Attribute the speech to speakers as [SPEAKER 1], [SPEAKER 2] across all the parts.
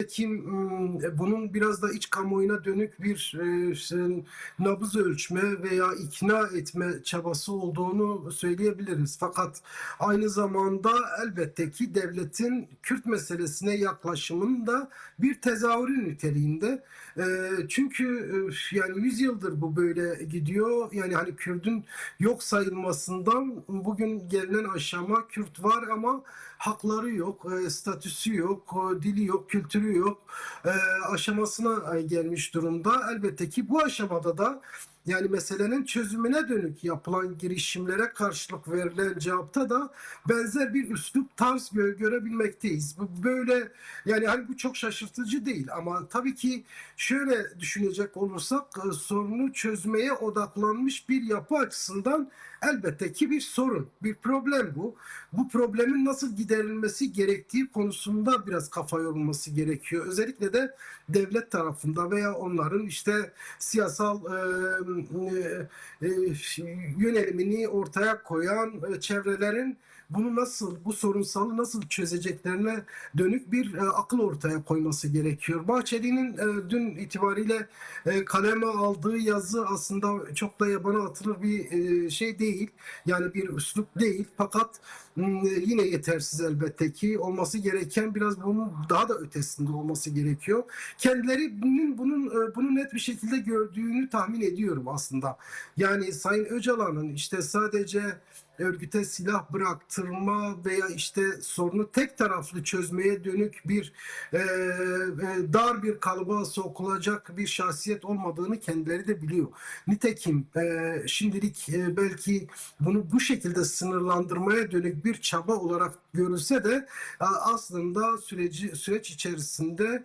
[SPEAKER 1] nitekim bunun biraz da iç kamuoyuna dönük bir nabız ölçme veya ikna etme çabası olduğunu söyleyebiliriz. Fakat aynı zamanda elbette ki devletin Kürt meselesine yaklaşımının da bir tezahürü niteliğinde. Çünkü yani 100 yıldır bu böyle gidiyor. Yani hani Kürt'ün yok sayılmasından bugün gelinen aşama, Kürt var ama hakları yok, statüsü yok, dili yok, kültürü yok e, aşamasına gelmiş durumda. Elbette ki bu aşamada da yani meselenin çözümüne dönük yapılan girişimlere karşılık verilen cevapta da benzer bir üslup tarz görebilmekteyiz. Bu böyle yani hani bu çok şaşırtıcı değil ama tabii ki şöyle düşünecek olursak sorunu çözmeye odaklanmış bir yapı açısından elbette ki bir sorun, bir problem bu. Bu problemin nasıl giderilmesi gerektiği konusunda biraz kafa yorulması gerekiyor. Özellikle de devlet tarafında veya onların işte siyasal yönelimini ortaya koyan çevrelerin bunu nasıl, bu sorunsalı nasıl çözeceklerine dönük bir akıl ortaya koyması gerekiyor. Bahçeli'nin dün itibariyle kaleme aldığı yazı aslında çok da yabana atılır bir şey değil. Yani bir üslup değil. Fakat yine yetersiz elbette ki. Olması gereken biraz bunun daha da ötesinde olması gerekiyor. Kendilerinin bunu net bir şekilde gördüğünü tahmin ediyorum aslında. Yani Sayın Öcalan'ın işte sadece örgüte silah bıraktırma veya işte sorunu tek taraflı çözmeye dönük bir dar bir kalıba sokulacak bir şahsiyet olmadığını kendileri de biliyor. Nitekim şimdilik belki bunu bu şekilde sınırlandırmaya dönük bir çaba olarak görülse de aslında süreç içerisinde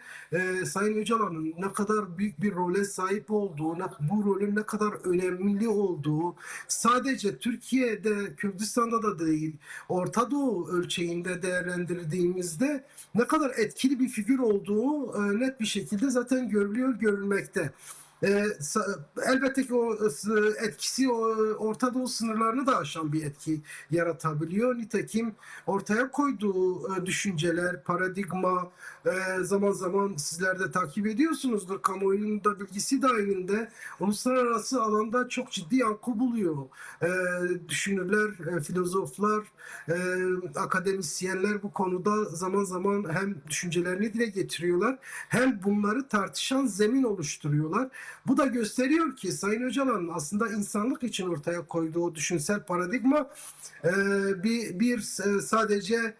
[SPEAKER 1] Sayın Öcalan'ın ne kadar büyük bir role sahip olduğu, bu rolün ne kadar önemli olduğu sadece Türkiye'de, Kürdistan'da da değil, Orta Doğu ölçeğinde değerlendirdiğimizde ne kadar etkili bir figür olduğu net bir şekilde zaten görülüyor, görülmekte. Elbette ki o etkisi Orta Doğu sınırlarını da aşan bir etki yaratabiliyor. Nitekim ortaya koyduğu düşünceler, paradigma zaman zaman sizler de takip ediyorsunuzdur. Kamuoyunun da bilgisi dahilinde uluslararası alanda çok ciddi yankı buluyor. E, Düşünürler, filozoflar, e, akademisyenler bu konuda zaman zaman hem düşüncelerini dile getiriyorlar hem bunları tartışan zemin oluşturuyorlar. Bu da gösteriyor ki Sayın Öcalan'ın aslında insanlık için ortaya koyduğu düşünsel paradigma sadece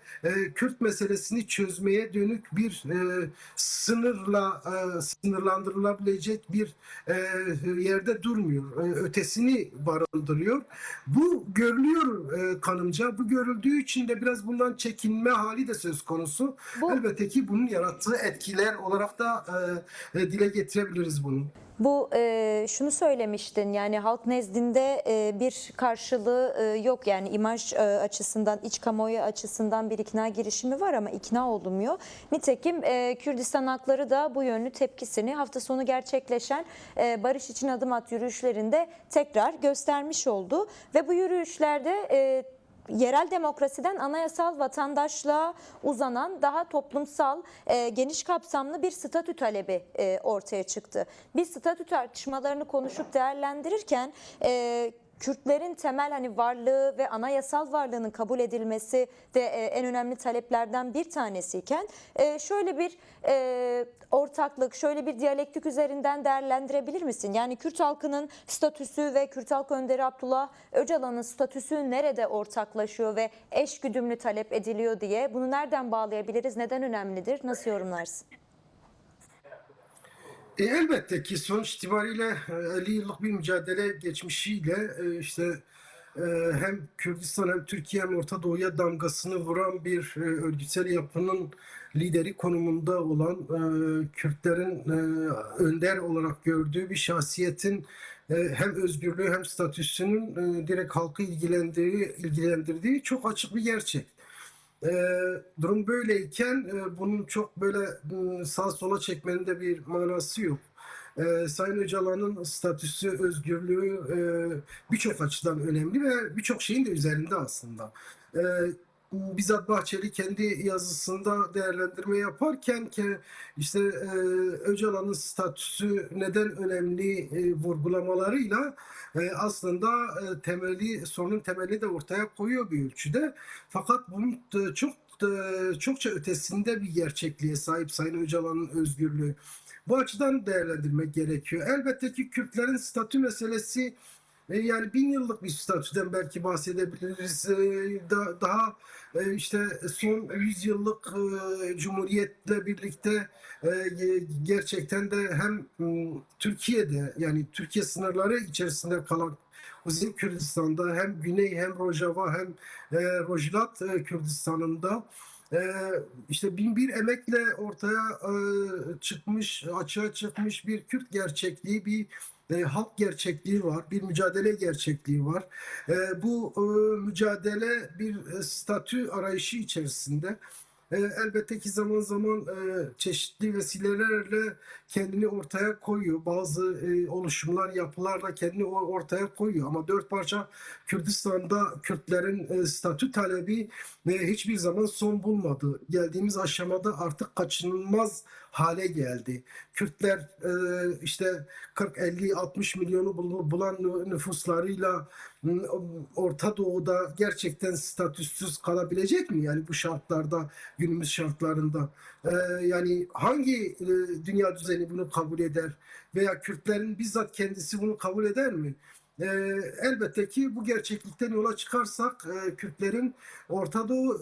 [SPEAKER 1] Kürt meselesini çözmeye dönük bir sınırlandırılabilecek bir yerde durmuyor. Ötesini barındırıyor. Bu görülüyor kanımca. Bu görüldüğü için de biraz bundan çekinme hali de söz konusu.
[SPEAKER 2] Bu
[SPEAKER 1] Elbette ki bunun yarattığı etkiler olarak da dile getirebiliriz bunu.
[SPEAKER 2] Şunu söylemiştin, yani halk nezdinde bir karşılığı yok, yani imaj açısından, iç kamuoyu açısından bir ikna girişimi var ama ikna olunmuyor. Nitekim Kürdistan Hakları da bu yönlü tepkisini hafta sonu gerçekleşen Barış için Adım At yürüyüşlerinde tekrar göstermiş oldu ve bu yürüyüşlerde yerel demokrasiden anayasal vatandaşlığa uzanan daha toplumsal, geniş kapsamlı bir statü talebi ortaya çıktı. Biz statü tartışmalarını konuşup değerlendirirken Kürtlerin temel varlığı ve anayasal varlığının kabul edilmesi de en önemli taleplerden bir tanesiyken şöyle bir ortaklık, şöyle bir diyalektik üzerinden değerlendirebilir misin? Yani Kürt halkının statüsü ve Kürt halk önderi Abdullah Öcalan'ın statüsü nerede ortaklaşıyor ve eşgüdümlü talep ediliyor diye bunu nereden bağlayabiliriz? Neden önemlidir? Nasıl yorumlarsın?
[SPEAKER 1] Elbette ki sonuç itibariyle 50 yıllık bir mücadele geçmişiyle işte hem Kürdistan hem Türkiye hem Orta Doğu'ya damgasını vuran bir örgütsel yapının lideri konumunda olan Kürtlerin önder olarak gördüğü bir şahsiyetin hem özgürlüğü hem statüsünün direkt halkı ilgilendirdiği çok açık bir gerçek. Durum böyleyken bunun çok böyle sağa sola çekmenin de bir manası yok. Sayın Öcalan'ın statüsü, özgürlüğü birçok açıdan önemli ve birçok şeyin de üzerinde aslında. E, bizzat Bahçeli kendi yazısında değerlendirme yaparken ki işte Öcalan'ın statüsü neden önemli vurgulamalarıyla aslında sorunun temeli de ortaya koyuyor bir ölçüde. Fakat bunun çokça ötesinde bir gerçekliğe sahip Sayın Öcalan'ın özgürlüğü. Bu açıdan değerlendirmek gerekiyor. Elbette ki Kürtlerin statü meselesi yani 1000 yıllık bir statüden belki bahsedebiliriz. Daha işte son 100 yıllık Cumhuriyet'le birlikte gerçekten de hem Türkiye'de yani Türkiye sınırları içerisinde kalan Kuzey Kürdistan'da hem Güney hem Rojava hem Rojlat Kürdistan'ında işte bin bir emekle ortaya çıkmış, açığa çıkmış bir Kürt gerçekliği, bir halk gerçekliği var, bir mücadele gerçekliği var. Bu mücadele bir statü arayışı içerisinde. Elbette ki zaman zaman çeşitli vesilelerle kendini ortaya koyuyor. Bazı oluşumlar, yapılarla kendini ortaya koyuyor. Ama dört parça Kürdistan'da Kürtlerin statü talebi hiçbir zaman son bulmadı. Geldiğimiz aşamada artık kaçınılmaz hale geldi. Kürtler işte 40, 50, 60 milyonu bulan nüfuslarıyla Orta Doğu'da gerçekten statüsüz kalabilecek mi? Yani bu şartlarda, günümüz şartlarında. Yani hangi dünya düzeni bunu kabul eder? Veya Kürtlerin bizzat kendisi bunu kabul eder mi? Elbette ki bu gerçeklikten yola çıkarsak Kürtlerin Orta Doğu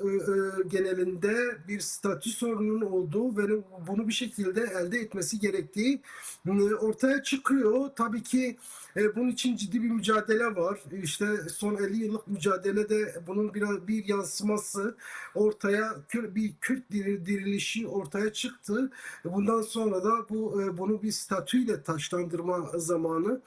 [SPEAKER 1] genelinde bir statü sorununun olduğu ve bunu bir şekilde elde etmesi gerektiği ortaya çıkıyor. Tabii ki bunun için ciddi bir mücadele var. İşte son 50 yıllık mücadelede bunun bir yansıması ortaya bir Kürt dirilişi ortaya çıktı. Bundan sonra da bunu bir statüyle taçlandırma zamanı.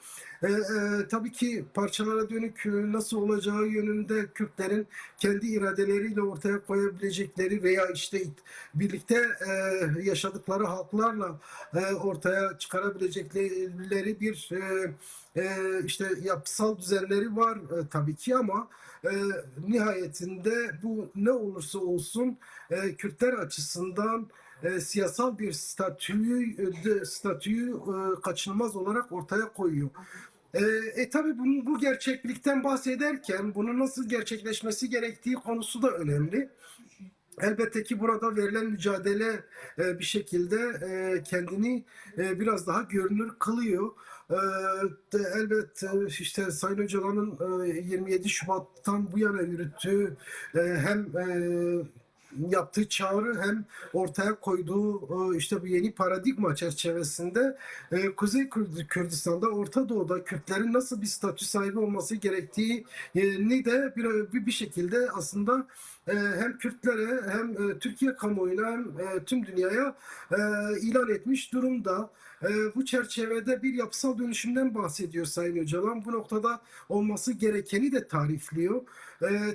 [SPEAKER 1] Tabii ki parçalara dönük nasıl olacağı yönünde Kürtlerin kendi iradeleriyle ortaya koyabilecekleri veya işte birlikte yaşadıkları halklarla ortaya çıkarabilecekleri bir işte yapısal düzenleri var tabii ki ama nihayetinde bu ne olursa olsun Kürtler açısından siyasal bir statüyü kaçınılmaz olarak ortaya koyuyor. Tabii bu gerçeklikten bahsederken bunun nasıl gerçekleşmesi gerektiği konusu da önemli. Elbette ki burada verilen mücadele bir şekilde kendini biraz daha görünür kılıyor. Elbette işte Sayın Öcalan'ın 27 Şubat'tan bu yana yürüttüğü hem yaptığı çağrı hem ortaya koyduğu işte bu yeni paradigma çerçevesinde Kuzey Kürdistan'da, Orta Doğu'da Kürtlerin nasıl bir statü sahibi olması gerektiğini de bir şekilde aslında hem Kürtlere hem Türkiye kamuoyuna hem tüm dünyaya ilan etmiş durumda. Bu çerçevede bir yapısal dönüşümden bahsediyor Sayın Öcalan. Bu noktada olması gerekeni de tarifliyor.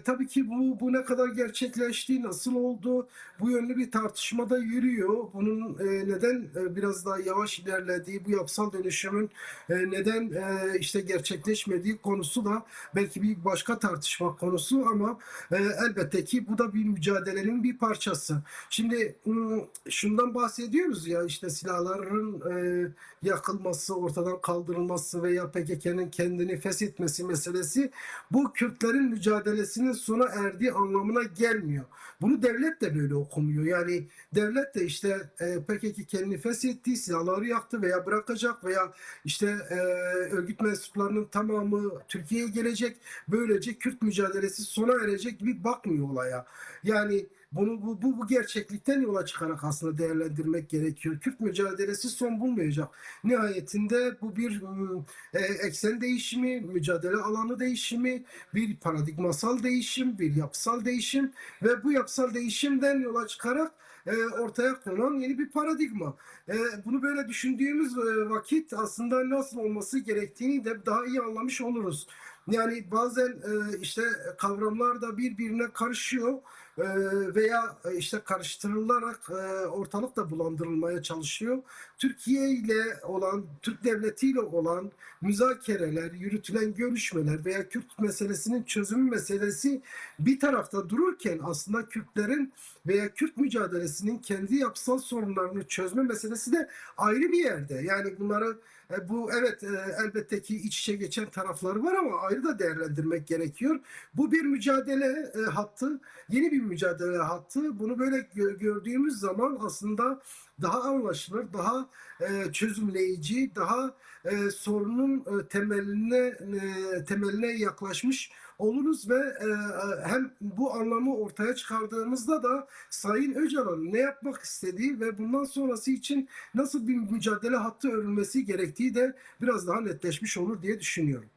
[SPEAKER 1] Tabii ki bu ne kadar gerçekleşti, nasıl oldu, bu yönlü bir tartışmada yürüyor. Bunun neden biraz daha yavaş ilerlediği, bu yapısal dönüşümün neden işte gerçekleşmediği konusu da belki bir başka tartışma konusu ama elbette ki bu da bir mücadelenin bir parçası. Şimdi şundan bahsediyoruz ya işte silahların yakılması, ortadan kaldırılması veya PKK'nın kendini feshetmesi meselesi bu Kürtlerin mücadelesinin sona erdiği anlamına gelmiyor. Bunu devlet de böyle okumuyor. Yani devlet de işte PKK kendini feshetti, silahları yaktı veya bırakacak veya işte örgüt mensuplarının tamamı Türkiye'ye gelecek. Böylece Kürt mücadelesi sona erecek gibi bakmıyor olaya. Yani bu gerçeklikten yola çıkarak aslında değerlendirmek gerekiyor. Kürt mücadelesi son bulmayacak. Nihayetinde bu bir eksen değişimi, mücadele alanı değişimi, bir paradigmasal değişim, bir yapısal değişim ve bu yapısal değişimden yola çıkarak ortaya konan yeni bir paradigma. Bunu böyle düşündüğümüz vakit aslında nasıl olması gerektiğini de daha iyi anlamış oluruz. Yani bazen işte kavramlar da birbirine karışıyor. veya işte karıştırılarak ortalık da bulandırılmaya çalışıyor. Türkiye ile olan, Türk devleti ile olan müzakereler, yürütülen görüşmeler veya Kürt meselesinin çözümü meselesi bir tarafta dururken aslında Kürtlerin veya Kürt mücadelesinin kendi yapısal sorunlarını çözme meselesi de ayrı bir yerde. Yani bunları bu evet elbette ki iç içe geçen tarafları var ama ayrı da değerlendirmek gerekiyor. Bu bir mücadele hattı, yeni bir mücadele hattı. Bunu böyle gördüğümüz zaman aslında daha anlaşılır, daha çözümleyici, daha sorunun temeline yaklaşmış oluruz ve hem bu anlamı ortaya çıkardığımızda da Sayın Öcalan'ın ne yapmak istediği ve bundan sonrası için nasıl bir mücadele hattı örülmesi gerektiği de biraz daha netleşmiş olur diye düşünüyorum.